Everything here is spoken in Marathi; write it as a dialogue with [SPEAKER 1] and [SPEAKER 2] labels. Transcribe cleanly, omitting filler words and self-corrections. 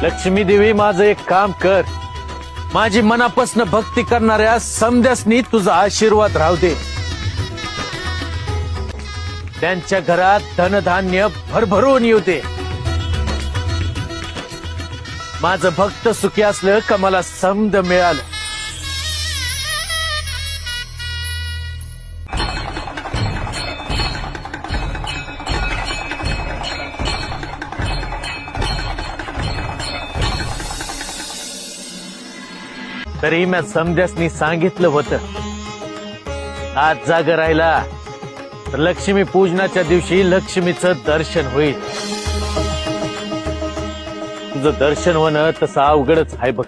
[SPEAKER 1] लक्ष्मी देवी, माझं एक काम कर. माझी मनापासून भक्ती करणाऱ्या समद्यासनी तुझा आशीर्वाद राहू दे. त्यांच्या घरात धनधान्य भरभरून येऊ दे. माझं भक्त सुखी असलं का मला समद मिळालं. तरी मी समद्यासनी सांगितलं होतं, आज जाग राहिला तर लक्ष्मी पूजनाच्या दिवशी लक्ष्मीचं दर्शन होईल. तुझं दर्शन होणं तसं अवघडच आहे बघ.